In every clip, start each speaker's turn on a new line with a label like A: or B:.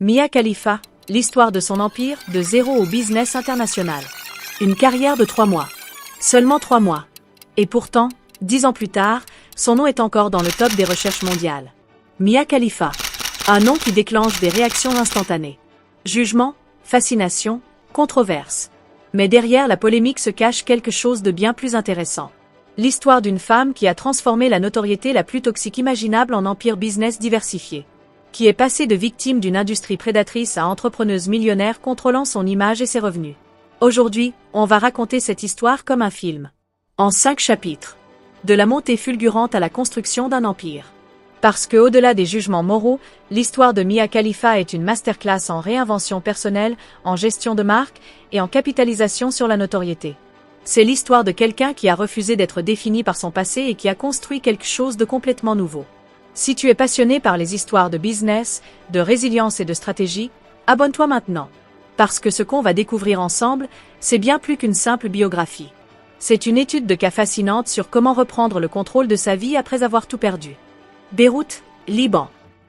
A: Mia Khalifa, l'histoire de son empire, de zéro au business international. Une carrière de 3 mois. Seulement 3 mois. Et pourtant, 10 ans plus tard, son nom est encore dans le top des recherches mondiales. Mia Khalifa. Un nom qui déclenche des réactions instantanées. Jugement, fascination, controverse. Mais derrière la polémique se cache quelque chose de bien plus intéressant. L'histoire d'une femme qui a transformé la notoriété la plus toxique imaginable en empire business diversifié. Qui est passée de victime d'une industrie prédatrice à entrepreneuse millionnaire contrôlant son image et ses revenus. Aujourd'hui, on va raconter cette histoire comme un film. En 5 chapitres. De la montée fulgurante à la construction d'un empire. Parce que au-delà des jugements moraux, l'histoire de Mia Khalifa est une masterclass en réinvention personnelle, en gestion de marque et en capitalisation sur la notoriété. C'est l'histoire de quelqu'un qui a refusé d'être défini par son passé et qui a construit quelque chose de complètement nouveau. Si tu es passionné par les histoires de business, de résilience et de stratégie, abonne-toi maintenant. Parce que ce qu'on va découvrir ensemble, c'est bien plus qu'une simple biographie. C'est une étude de cas fascinante sur comment reprendre le contrôle de sa vie après avoir tout perdu. Beyrouth, Liban.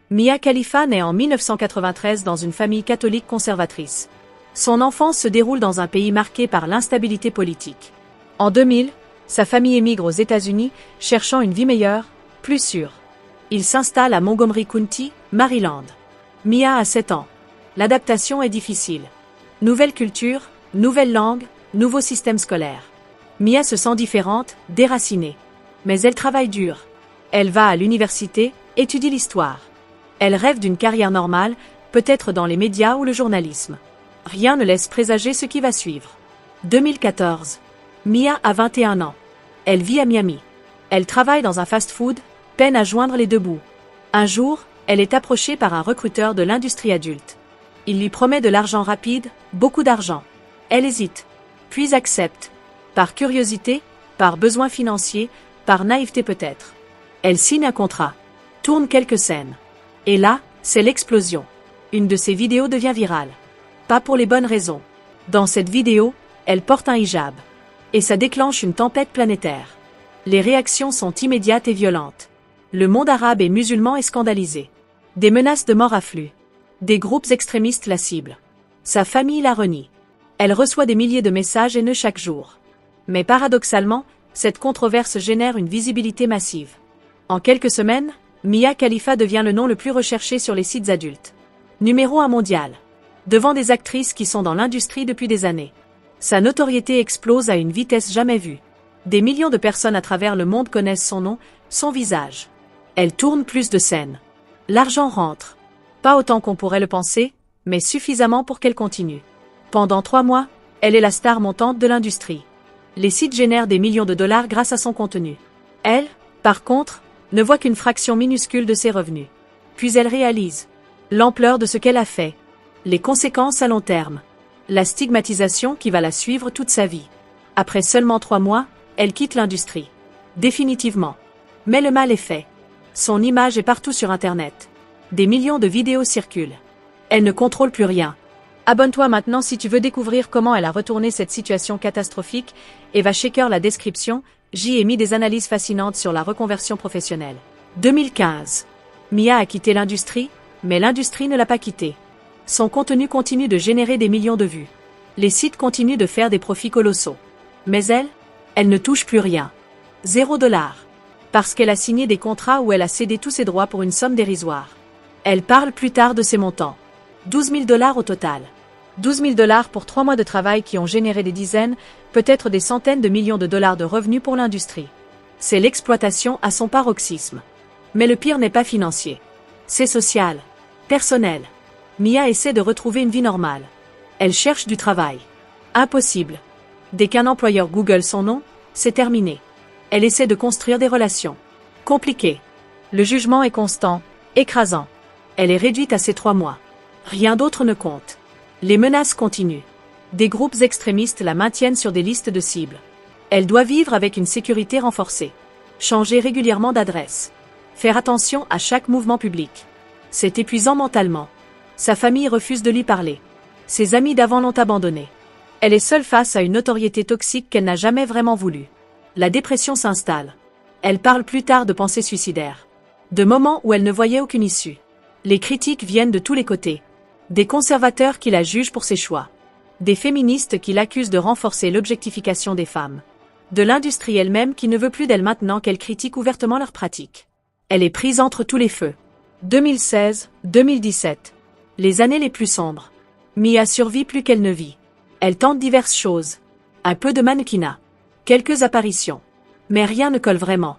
A: Mia Khalifa naît en 1993 dans une famille catholique conservatrice. Son enfance se déroule dans un pays marqué par l'instabilité politique. En 2000, sa famille émigre aux États-Unis, cherchant une vie meilleure, plus sûre. Il s'installe à Montgomery County, Maryland. Mia a 7 ans. L'adaptation est difficile. Nouvelle culture, nouvelle langue, nouveau système scolaire. Mia se sent différente, déracinée. Mais elle travaille dur. Elle va à l'université, étudie l'histoire. Elle rêve d'une carrière normale, peut-être dans les médias ou le journalisme. Rien ne laisse présager ce qui va suivre. 2014. Mia a 21 ans. Elle vit à Miami. Elle travaille dans un fast-food, peine à joindre les deux bouts. Un jour, elle est approchée par un recruteur de l'industrie adulte. Il lui promet de l'argent rapide, beaucoup d'argent. Elle hésite, puis accepte. Par curiosité, par besoin financier, par naïveté peut-être. Elle signe un contrat, tourne quelques scènes. Et là, c'est l'explosion. Une de ses vidéos devient virale. Pas pour les bonnes raisons. Dans cette vidéo, elle porte un hijab. Et ça déclenche une tempête planétaire. Les réactions sont immédiates et violentes. Le monde arabe et musulman est scandalisé. Des menaces de mort affluent. Des groupes extrémistes la ciblent. Sa famille la renie. Elle reçoit des milliers de messages haineux chaque jour. Mais paradoxalement, cette controverse génère une visibilité massive. En quelques semaines, Mia Khalifa devient le nom le plus recherché sur les sites adultes. Numéro 1 mondial. Devant des actrices qui sont dans l'industrie depuis des années. Sa notoriété explose à une vitesse jamais vue. Des millions de personnes à travers le monde connaissent son nom, son visage. Elle tourne plus de scènes. L'argent rentre. Pas autant qu'on pourrait le penser, mais suffisamment pour qu'elle continue. Pendant 3 mois, elle est la star montante de l'industrie. Les sites génèrent des millions de dollars grâce à son contenu. Elle, par contre, ne voit qu'une fraction minuscule de ses revenus. Puis elle réalise l'ampleur de ce qu'elle a fait, les conséquences à long terme, la stigmatisation qui va la suivre toute sa vie. Après seulement 3 mois, elle quitte l'industrie. Définitivement. Mais le mal est fait. Son image est partout sur Internet. Des millions de vidéos circulent. Elle ne contrôle plus rien. Abonne-toi maintenant si tu veux découvrir comment elle a retourné cette situation catastrophique et va checker la description, j'y ai mis des analyses fascinantes sur la reconversion professionnelle. 2015. Mia a quitté l'industrie, mais l'industrie ne l'a pas quittée. Son contenu continue de générer des millions de vues. Les sites continuent de faire des profits colossaux. Mais elle ne touche plus rien. $0. Parce qu'elle a signé des contrats où elle a cédé tous ses droits pour une somme dérisoire. Elle parle plus tard de ces montants. $12 000 au total. $12 000 pour 3 mois de travail qui ont généré des dizaines, peut-être des centaines de millions de dollars de revenus pour l'industrie. C'est l'exploitation à son paroxysme. Mais le pire n'est pas financier. C'est social, personnel. Mia essaie de retrouver une vie normale. Elle cherche du travail. Impossible. Dès qu'un employeur Google son nom, c'est terminé. Elle essaie de construire des relations. Compliqué. Le jugement est constant, écrasant. Elle est réduite à ses 3 mois. Rien d'autre ne compte. Les menaces continuent. Des groupes extrémistes la maintiennent sur des listes de cibles. Elle doit vivre avec une sécurité renforcée. Changer régulièrement d'adresse. Faire attention à chaque mouvement public. C'est épuisant mentalement. Sa famille refuse de lui parler. Ses amis d'avant l'ont abandonnée. Elle est seule face à une notoriété toxique qu'elle n'a jamais vraiment voulu. La dépression s'installe. Elle parle plus tard de pensées suicidaires. De moments où elle ne voyait aucune issue. Les critiques viennent de tous les côtés. Des conservateurs qui la jugent pour ses choix. Des féministes qui l'accusent de renforcer l'objectification des femmes. De l'industrie elle-même qui ne veut plus d'elle maintenant qu'elle critique ouvertement leurs pratiques. Elle est prise entre tous les feux. 2016-2017. Les années les plus sombres. Mia survit plus qu'elle ne vit. Elle tente diverses choses. Un peu de mannequinat. Quelques apparitions. Mais rien ne colle vraiment.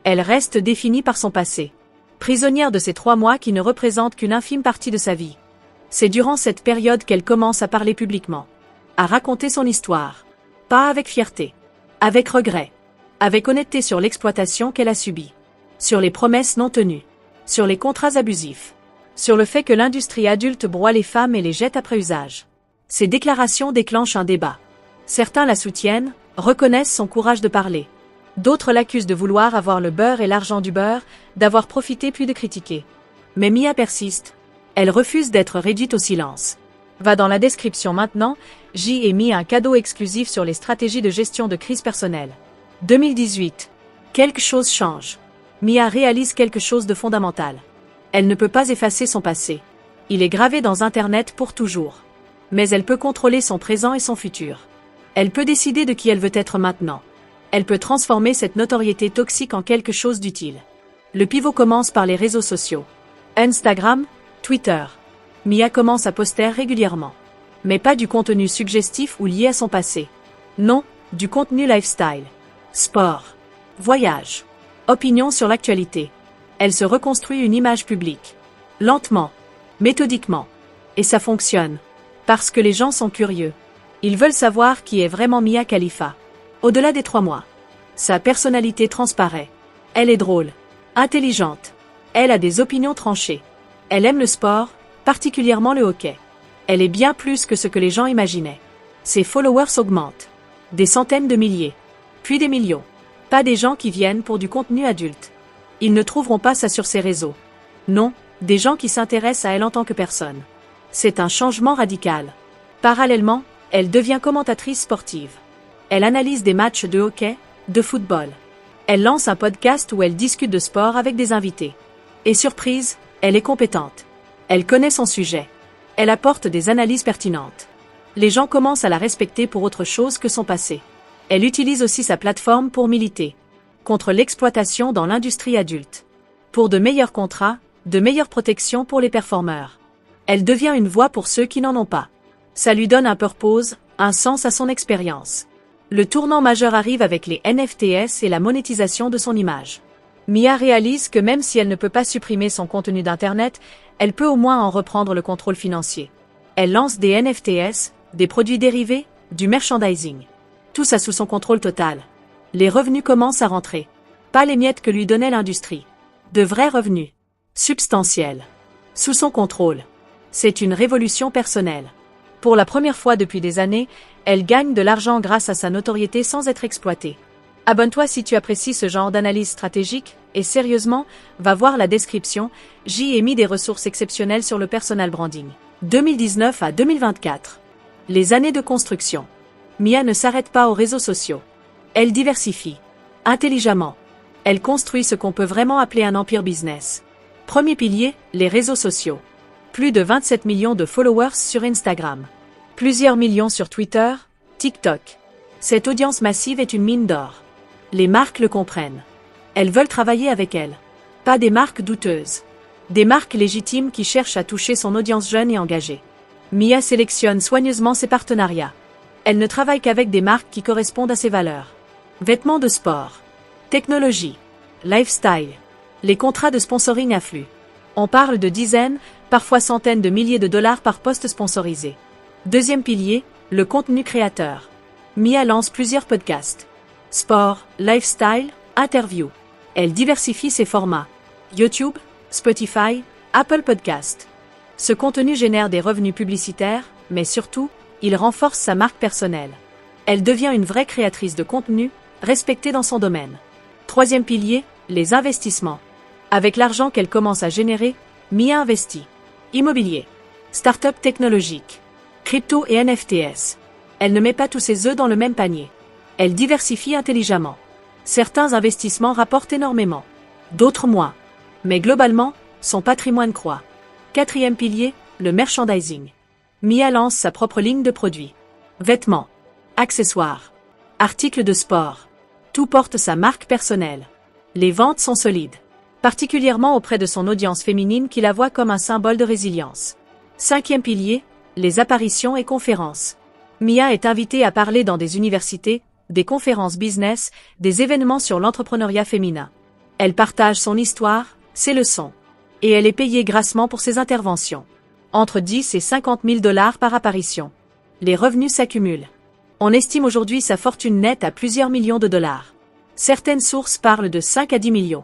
A: Elle reste définie par son passé. Prisonnière de ces 3 mois qui ne représentent qu'une infime partie de sa vie. C'est durant cette période qu'elle commence à parler publiquement. À raconter son histoire. Pas avec fierté. Avec regret. Avec honnêteté sur l'exploitation qu'elle a subie. Sur les promesses non tenues. Sur les contrats abusifs. Sur le fait que l'industrie adulte broie les femmes et les jette après usage. Ces déclarations déclenchent un débat. Certains la soutiennent, reconnaissent son courage de parler. D'autres l'accusent de vouloir avoir le beurre et l'argent du beurre, d'avoir profité puis de critiquer. Mais Mia persiste. Elle refuse d'être réduite au silence. Va dans la description maintenant, j'y ai mis un cadeau exclusif sur les stratégies de gestion de crise personnelle. 2018. Quelque chose change. Mia réalise quelque chose de fondamental. Elle ne peut pas effacer son passé. Il est gravé dans Internet pour toujours. Mais elle peut contrôler son présent et son futur. Elle peut décider de qui elle veut être maintenant. Elle peut transformer cette notoriété toxique en quelque chose d'utile. Le pivot commence par les réseaux sociaux. Instagram, Twitter. Mia commence à poster régulièrement. Mais pas du contenu suggestif ou lié à son passé. Non, du contenu lifestyle. Sport. Voyage. Opinion sur l'actualité. Elle se reconstruit une image publique. Lentement. Méthodiquement. Et ça fonctionne. Parce que les gens sont curieux. Ils veulent savoir qui est vraiment Mia Khalifa. Au-delà des 3 mois. Sa personnalité transparaît. Elle est drôle. Intelligente. Elle a des opinions tranchées. Elle aime le sport, particulièrement le hockey. Elle est bien plus que ce que les gens imaginaient. Ses followers augmentent. Des centaines de milliers. Puis des millions. Pas des gens qui viennent pour du contenu adulte. Ils ne trouveront pas ça sur ses réseaux. Non, des gens qui s'intéressent à elle en tant que personne. C'est un changement radical. Parallèlement, elle devient commentatrice sportive. Elle analyse des matchs de hockey, de football. Elle lance un podcast où elle discute de sport avec des invités. Et surprise, elle est compétente. Elle connaît son sujet. Elle apporte des analyses pertinentes. Les gens commencent à la respecter pour autre chose que son passé. Elle utilise aussi sa plateforme pour militer contre l'exploitation dans l'industrie adulte. Pour de meilleurs contrats, de meilleures protections pour les performeurs. Elle devient une voix pour ceux qui n'en ont pas. Ça lui donne un purpose, un sens à son expérience. Le tournant majeur arrive avec les NFTs et la monétisation de son image. Mia réalise que même si elle ne peut pas supprimer son contenu d'Internet, elle peut au moins en reprendre le contrôle financier. Elle lance des NFTs, des produits dérivés, du merchandising. Tout ça sous son contrôle total. Les revenus commencent à rentrer. Pas les miettes que lui donnait l'industrie. De vrais revenus. Substantiels. Sous son contrôle. C'est une révolution personnelle. Pour la première fois depuis des années, elle gagne de l'argent grâce à sa notoriété sans être exploitée. Abonne-toi si tu apprécies ce genre d'analyse stratégique, et sérieusement, va voir la description, j'y ai mis des ressources exceptionnelles sur le personal branding. 2019 à 2024. Les années de construction. Mia ne s'arrête pas aux réseaux sociaux. Elle diversifie. Intelligemment. Elle construit ce qu'on peut vraiment appeler un empire business. Premier pilier, les réseaux sociaux. Plus de 27 millions de followers sur Instagram. Plusieurs millions sur Twitter, TikTok. Cette audience massive est une mine d'or. Les marques le comprennent. Elles veulent travailler avec elle. Pas des marques douteuses. Des marques légitimes qui cherchent à toucher son audience jeune et engagée. Mia sélectionne soigneusement ses partenariats. Elle ne travaille qu'avec des marques qui correspondent à ses valeurs. Vêtements de sport. Technologie. Lifestyle. Les contrats de sponsoring affluent. On parle de dizaines, parfois centaines de milliers de dollars par poste sponsorisé. Deuxième pilier, le contenu créateur. Mia lance plusieurs podcasts. Sport, lifestyle, interview. Elle diversifie ses formats. YouTube, Spotify, Apple Podcast. Ce contenu génère des revenus publicitaires, mais surtout, il renforce sa marque personnelle. Elle devient une vraie créatrice de contenu, respectée dans son domaine. Troisième pilier, les investissements. Avec l'argent qu'elle commence à générer, Mia investit. Immobilier. Start-up technologique. Crypto et NFTs. Elle ne met pas tous ses œufs dans le même panier. Elle diversifie intelligemment. Certains investissements rapportent énormément. D'autres moins. Mais globalement, son patrimoine croît. Quatrième pilier, le merchandising. Mia lance sa propre ligne de produits. Vêtements, accessoires, articles de sport. Tout porte sa marque personnelle. Les ventes sont solides, particulièrement auprès de son audience féminine qui la voit comme un symbole de résilience. 5e pilier, les apparitions et conférences. Mia est invitée à parler dans des universités, des conférences business, des événements sur l'entrepreneuriat féminin. Elle partage son histoire, ses leçons. Et elle est payée grassement pour ses interventions. Entre 10 et 50 000 $ par apparition. Les revenus s'accumulent. On estime aujourd'hui sa fortune nette à plusieurs millions de dollars. Certaines sources parlent de 5 à 10 millions.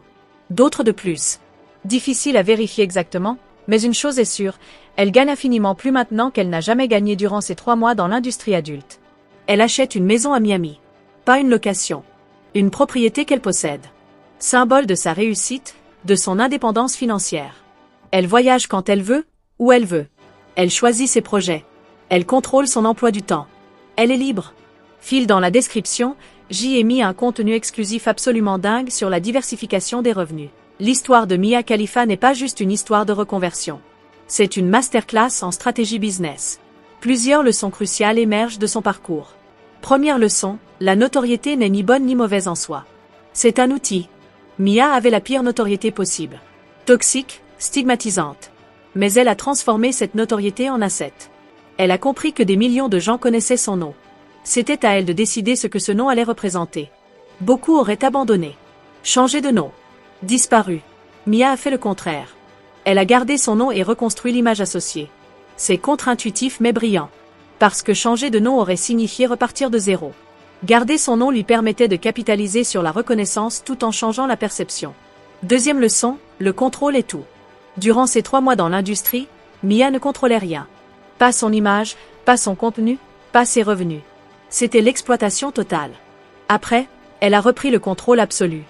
A: D'autres de plus. Difficile à vérifier exactement, mais une chose est sûre, elle gagne infiniment plus maintenant qu'elle n'a jamais gagné durant ses 3 mois dans l'industrie adulte. Elle achète une maison à Miami. Pas une location. Une propriété qu'elle possède. Symbole de sa réussite, de son indépendance financière. Elle voyage quand elle veut, où elle veut. Elle choisit ses projets. Elle contrôle son emploi du temps. Elle est libre. File dans la description, j'y ai mis un contenu exclusif absolument dingue sur la diversification des revenus. L'histoire de Mia Khalifa n'est pas juste une histoire de reconversion. C'est une masterclass en stratégie business. Plusieurs leçons cruciales émergent de son parcours. Première leçon, la notoriété n'est ni bonne ni mauvaise en soi. C'est un outil. Mia avait la pire notoriété possible. Toxique, stigmatisante. Mais elle a transformé cette notoriété en asset. Elle a compris que des millions de gens connaissaient son nom. C'était à elle de décider ce que ce nom allait représenter. Beaucoup auraient abandonné. Changé de nom. Disparu. Mia a fait le contraire. Elle a gardé son nom et reconstruit l'image associée. C'est contre-intuitif mais brillant. Parce que changer de nom aurait signifié repartir de zéro. Garder son nom lui permettait de capitaliser sur la reconnaissance tout en changeant la perception. Deuxième leçon, le contrôle est tout. Durant ses 3 mois dans l'industrie, Mia ne contrôlait rien. Pas son image, pas son contenu, pas ses revenus. C'était l'exploitation totale. Après, elle a repris le contrôle absolu.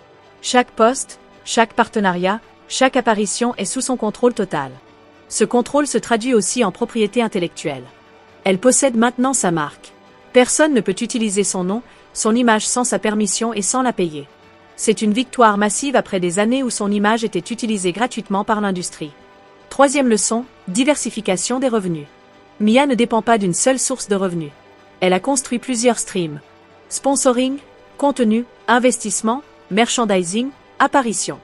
A: Chaque poste, chaque partenariat, chaque apparition est sous son contrôle total. Ce contrôle se traduit aussi en propriété intellectuelle. Elle possède maintenant sa marque. Personne ne peut utiliser son nom, son image sans sa permission et sans la payer. C'est une victoire massive après des années où son image était utilisée gratuitement par l'industrie. Troisième leçon, diversification des revenus. Mia ne dépend pas d'une seule source de revenus. Elle a construit plusieurs streams. Sponsoring, contenu, investissement, merchandising, apparition.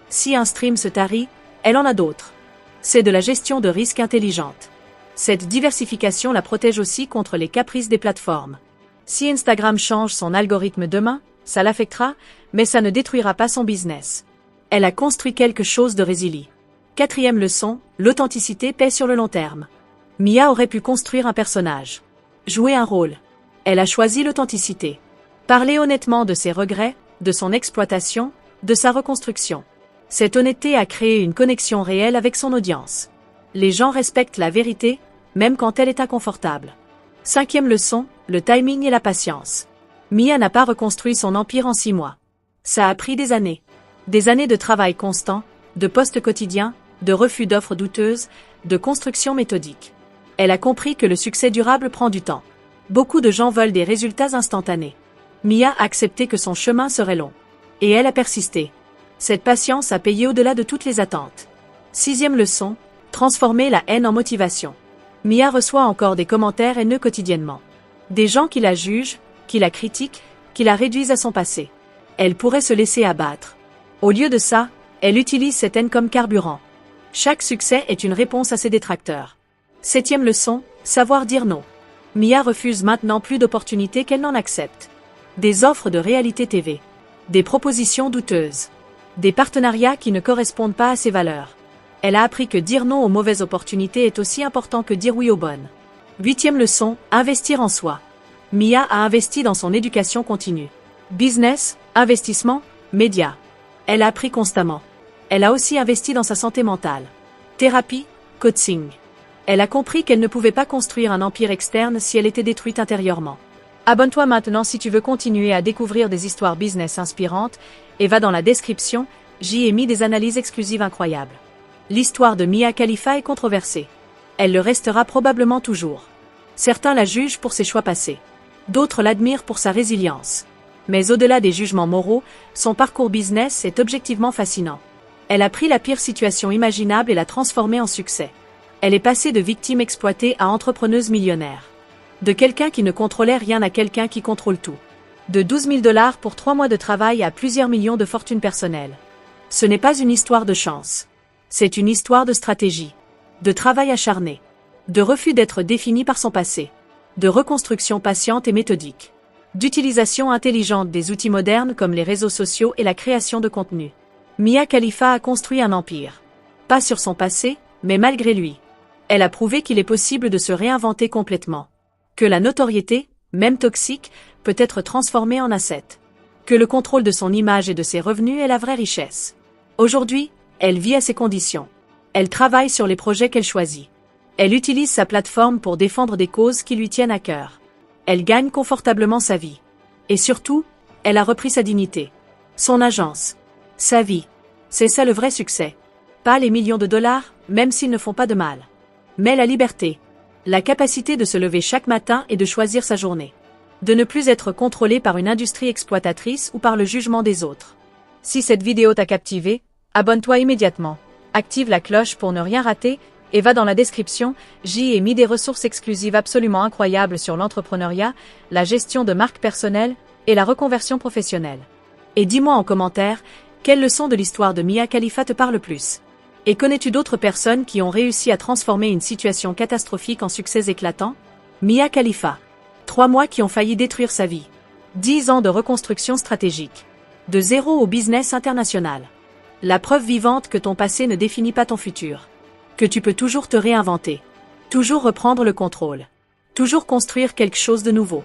A: Si un stream se tarit, elle en a d'autres. C'est de la gestion de risque intelligente. Cette diversification la protège aussi contre les caprices des plateformes. Si Instagram change son algorithme demain, ça l'affectera, mais ça ne détruira pas son business. Elle a construit quelque chose de résilient. Quatrième leçon, l'authenticité paie sur le long terme. Mia aurait pu construire un personnage. Jouer un rôle. Elle a choisi l'authenticité. Parler honnêtement de ses regrets, de son exploitation, de sa reconstruction. Cette honnêteté a créé une connexion réelle avec son audience. Les gens respectent la vérité, même quand elle est inconfortable. Cinquième leçon, le timing et la patience. Mia n'a pas reconstruit son empire en 6 mois. Ça a pris des années. Des années de travail constant, de postes quotidiens, de refus d'offres douteuses, de construction méthodique. Elle a compris que le succès durable prend du temps. Beaucoup de gens veulent des résultats instantanés. Mia a accepté que son chemin serait long. Et elle a persisté. Cette patience a payé au-delà de toutes les attentes. Sixième leçon, transformer la haine en motivation. Mia reçoit encore des commentaires haineux quotidiennement. Des gens qui la jugent, qui la critiquent, qui la réduisent à son passé. Elle pourrait se laisser abattre. Au lieu de ça, elle utilise cette haine comme carburant. Chaque succès est une réponse à ses détracteurs. Septième leçon, savoir dire non. Mia refuse maintenant plus d'opportunités qu'elle n'en accepte. Des offres de réalité TV. Des propositions douteuses. Des partenariats qui ne correspondent pas à ses valeurs. Elle a appris que dire non aux mauvaises opportunités est aussi important que dire oui aux bonnes. Huitième leçon, investir en soi. Mia a investi dans son éducation continue. Business, investissement, médias. Elle a appris constamment. Elle a aussi investi dans sa santé mentale. Thérapie, coaching. Elle a compris qu'elle ne pouvait pas construire un empire externe si elle était détruite intérieurement. Abonne-toi maintenant si tu veux continuer à découvrir des histoires business inspirantes et va dans la description, j'y ai mis des analyses exclusives incroyables. L'histoire de Mia Khalifa est controversée. Elle le restera probablement toujours. Certains la jugent pour ses choix passés. D'autres l'admirent pour sa résilience. Mais au-delà des jugements moraux, son parcours business est objectivement fascinant. Elle a pris la pire situation imaginable et l'a transformée en succès. Elle est passée de victime exploitée à entrepreneuse millionnaire. De quelqu'un qui ne contrôlait rien à quelqu'un qui contrôle tout. De 12 000 $ pour 3 mois de travail à plusieurs millions de fortune personnelle. Ce n'est pas une histoire de chance. C'est une histoire de stratégie. De travail acharné. De refus d'être défini par son passé. De reconstruction patiente et méthodique. D'utilisation intelligente des outils modernes comme les réseaux sociaux et la création de contenu. Mia Khalifa a construit un empire. Pas sur son passé, mais malgré lui. Elle a prouvé qu'il est possible de se réinventer complètement. Que la notoriété, même toxique, peut être transformée en asset. Que le contrôle de son image et de ses revenus est la vraie richesse. Aujourd'hui, elle vit à ses conditions. Elle travaille sur les projets qu'elle choisit. Elle utilise sa plateforme pour défendre des causes qui lui tiennent à cœur. Elle gagne confortablement sa vie. Et surtout, elle a repris sa dignité. Son agence. Sa vie. C'est ça le vrai succès. Pas les millions de dollars, même s'ils ne font pas de mal. Mais la liberté. La capacité de se lever chaque matin et de choisir sa journée. De ne plus être contrôlé par une industrie exploitatrice ou par le jugement des autres. Si cette vidéo t'a captivé, abonne-toi immédiatement. Active la cloche pour ne rien rater et va dans la description, j'y ai mis des ressources exclusives absolument incroyables sur l'entrepreneuriat, la gestion de marque personnelle et la reconversion professionnelle. Et dis-moi en commentaire, quelle leçon de l'histoire de Mia Khalifa te parle le plus? Et connais-tu d'autres personnes qui ont réussi à transformer une situation catastrophique en succès éclatant? Mia Khalifa. 3 mois qui ont failli détruire sa vie. 10 ans de reconstruction stratégique. De zéro au business international. La preuve vivante que ton passé ne définit pas ton futur. Que tu peux toujours te réinventer. Toujours reprendre le contrôle. Toujours construire quelque chose de nouveau.